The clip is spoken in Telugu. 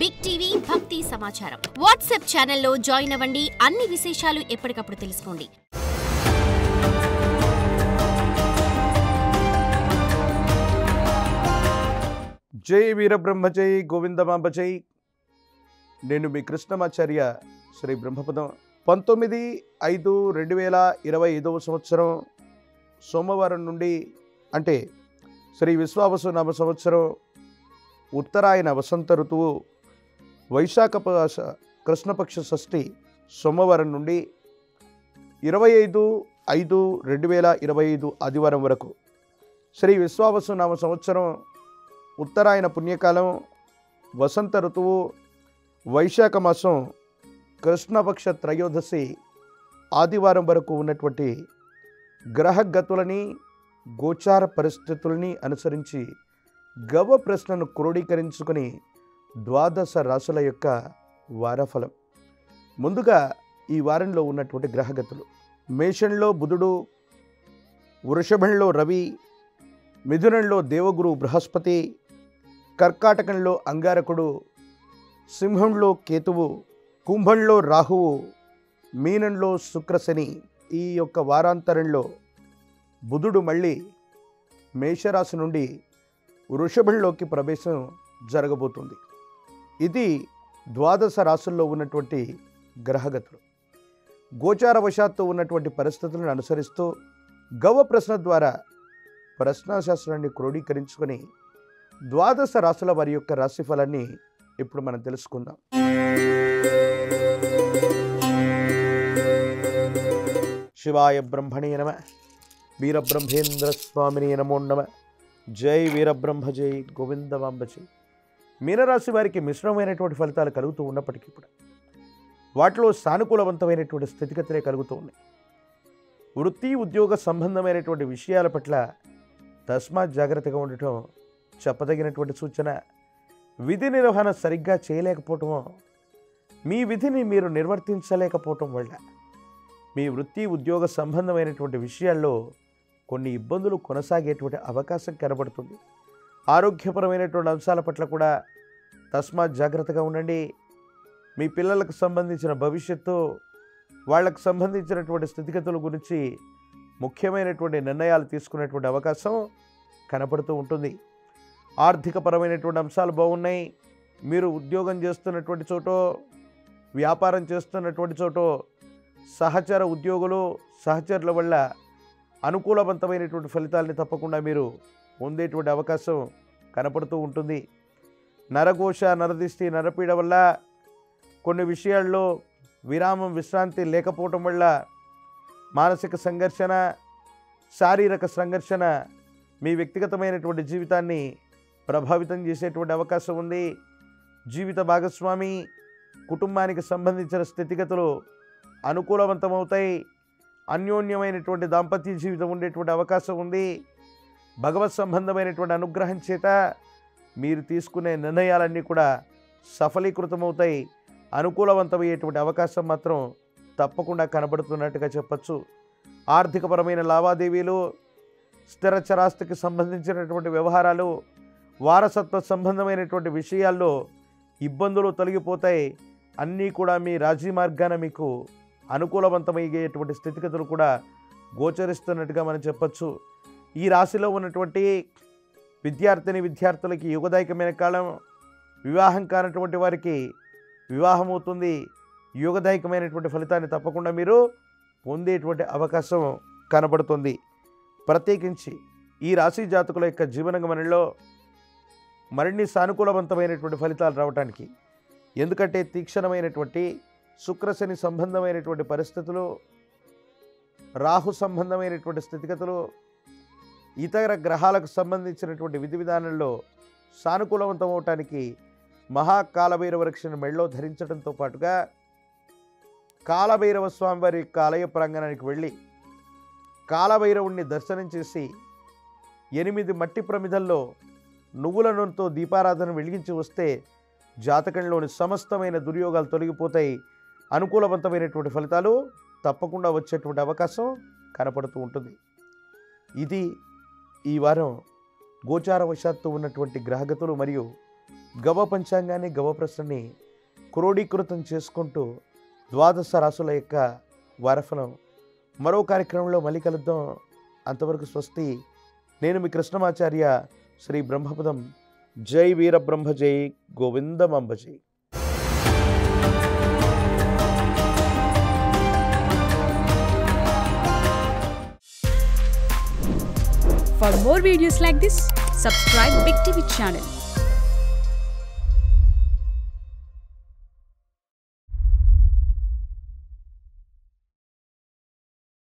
బిగ్ టీవీ భక్తి సమాచారం వాట్సాప్ ఛానల్లో జాయిన్ అవ్వండి. అన్ని విశేషాలు ఎప్పటికప్పుడు తెలుసుకోండి. జై వీరబ్రహ్మ జై గోవిందమాంబ జై. నేను మీ కృష్ణమాచార్య శ్రీ బ్రహ్మపదం. 19/5/2025 సంవత్సరం సోమవారం నుండి అంటే శ్రీ విశ్వావసు నామ సంవత్సరం ఉత్తరాయణ వసంత ఋతువు వైశాఖ కృష్ణపక్ష షష్ఠి సోమవారం నుండి 25/5/2025 ఆదివారం వరకు శ్రీ విశ్వావసు నామ సంవత్సరం ఉత్తరాయణ పుణ్యకాలం వసంత ఋతువు వైశాఖ మాసం కృష్ణపక్ష త్రయోదశి ఆదివారం వరకు ఉన్నటువంటి గ్రహగతులని గోచార పరిస్థితులని అనుసరించి గవ ప్రశ్నను క్రోడీకరించుకొని ద్వాదశ రాశుల యొక్క వారఫలం. ముందుగా ఈ వారంలో ఉన్నటువంటి గ్రహగతులు: మేషంలో బుధుడు, వృషభంలో రవి, మిథునంలో దేవగురు బృహస్పతి, కర్కాటకంలో అంగారకుడు, సింహంలో కేతువు, కుంభంలో రాహువు, మీనంలో శుక్రశని. ఈ యొక్క వారాంతరంలో బుధుడు మళ్ళీ మేషరాశి నుండి వృషభంలోకి ప్రవేశం జరగబోతుంది. ఇది ద్వాదశ రాశుల్లో ఉన్నటువంటి గ్రహగతులు. గోచారవశాత్తు ఉన్నటువంటి పరిస్థితులను అనుసరిస్తూ గవ ప్రశ్న ద్వారా ప్రశ్నాశాస్త్రాన్ని క్రోడీకరించుకొని ద్వాదశ రాశుల వారి యొక్క రాశిఫలాన్ని ఇప్పుడు మనం తెలుసుకుందాం. శివాయ బ్రహ్మణే నమ. వీరబ్రహ్మేంద్ర స్వామిని నమో నమ. జై వీరబ్రహ్మ జై గోవిందమాంబ జై. మీనరాశి వారికి మిశ్రమమైనటువంటి ఫలితాలు కలుగుతూ ఉన్నప్పటికీ కూడా వాటిలో సానుకూలవంతమైనటువంటి స్థితిగతులే కలుగుతూ ఉన్నాయి. వృత్తి ఉద్యోగ సంబంధమైనటువంటి విషయాల పట్ల తస్మాత్ జాగ్రత్తగా ఉండటం చెప్పదగినటువంటి సూచన. విధి నిర్వహణ సరిగ్గా చేయలేకపోవటమో, మీ విధిని మీరు నిర్వర్తించలేకపోవటం వల్ల మీ వృత్తి ఉద్యోగ సంబంధమైనటువంటి విషయాల్లో కొన్ని ఇబ్బందులు కొనసాగేటువంటి అవకాశం కనబడుతుంది. ఆరోగ్యపరమైనటువంటి అంశాల పట్ల కూడా తస్మాత్ జాగ్రత్తగా ఉండండి. మీ పిల్లలకు సంబంధించిన భవిష్యత్తు, వాళ్లకు సంబంధించినటువంటి స్థితిగతుల గురించి ముఖ్యమైనటువంటి నిర్ణయాలు తీసుకునేటువంటి అవకాశం కనపడుతూ ఉంటుంది. ఆర్థికపరమైనటువంటి అంశాలు బాగున్నాయి. మీరు ఉద్యోగం చేస్తున్నటువంటి చోటో, వ్యాపారం చేస్తున్నటువంటి చోటో సహచర ఉద్యోగులు, సహచరుల వల్ల అనుకూలవంతమైనటువంటి ఫలితాలని తప్పకుండా మీరు పొందేటువంటి అవకాశం కనపడుతూ ఉంటుంది. నరఘోష, నరదిష్టి, నరపీడ వల్ల కొన్ని విషయాల్లో విరామం, విశ్రాంతి లేకపోవటం వల్ల మానసిక సంఘర్షణ, శారీరక సంఘర్షణ మీ వ్యక్తిగతమైనటువంటి జీవితాన్ని ప్రభావితం చేసేటువంటి అవకాశం ఉంది. జీవిత భాగస్వామి, కుటుంబానికి సంబంధించిన స్థితిగతులు అనుకూలవంతమవుతాయి. అన్యోన్యమైనటువంటి దాంపత్య జీవితం ఉండేటువంటి అవకాశం ఉంది. భగవత్ సంబంధమైనటువంటి అనుగ్రహం చేత మీరు తీసుకునే నిర్ణయాలన్నీ కూడా సఫలీకృతమవుతాయి. అనుకూలవంతమయ్యేటువంటి అవకాశం మాత్రం తప్పకుండా కనబడుతున్నట్టుగా చెప్పచ్చు. ఆర్థికపరమైన లావాదేవీలు, స్థిర చరాస్తికి సంబంధించినటువంటి వ్యవహారాలు, వారసత్వ సంబంధమైనటువంటి విషయాల్లో ఇబ్బందులు తొలగిపోతాయి. అన్నీ కూడా మీ రాజీ మార్గాన మీకు అనుకూలవంతమయ్యేటువంటి స్థితిగతులు కూడా గోచరిస్తున్నట్టుగా మనం చెప్పచ్చు. ఈ రాశిలో ఉన్నటువంటి విద్యార్థులకి యోగదాయకమైన కాలం. వివాహం కానటువంటి వారికి వివాహం అవుతుంది. యోగదాయకమైనటువంటి ఫలితాన్ని తప్పకుండా మీరు పొందేటువంటి అవకాశం కనబడుతుంది. ప్రత్యేకించి ఈ రాశి జాతకుల యొక్క జీవన గమనంలో మరిన్ని సానుకూలవంతమైనటువంటి ఫలితాలు రావడానికి, ఎందుకంటే తీక్షణమైనటువంటి శుక్రశని సంబంధమైనటువంటి పరిస్థితులు, రాహు సంబంధమైనటువంటి స్థితిగతులు, ఇతర గ్రహాలకు సంబంధించినటువంటి విధి విధానంలో సానుకూలవంతం అవటానికి మహాకాలభైరవ రక్షణ మెళ్ళలో ధరించడంతో పాటుగా కాలభైరవ స్వామివారి యొక్క ఆలయ ప్రాంగణానికి వెళ్ళి కాలభైరవుణ్ణి దర్శనం చేసి 8 మట్టి ప్రమిదల్లో నువ్వుల నూనెతో దీపారాధన వెలిగించి వస్తే జాతకంలోని సమస్తమైన దుర్యోగాలు తొలగిపోతాయి. అనుకూలవంతమైనటువంటి ఫలితాలు తప్పకుండా వచ్చేటువంటి అవకాశం కనపడుతూ ఉంటుంది. ఇది ఈ వారం గోచారవశాత్తు ఉన్నటువంటి గ్రహగతులు మరియు గవ పంచాంగాన్ని గవ ప్రశ్నని క్రోడీకృతం చేసుకుంటూ ద్వాదశ రాసుల యొక్క వారఫలం మరో కార్యక్రమంలో మళ్ళీ కలుద్దాం. అంతవరకు స్వస్తి. నేను మీ కృష్ణమాచార్య. శ్రీ బ్రహ్మపదం. జై వీరబ్రహ్మ జై గోవిందమాంబ జై. For more videos like this, subscribe Big TV channel.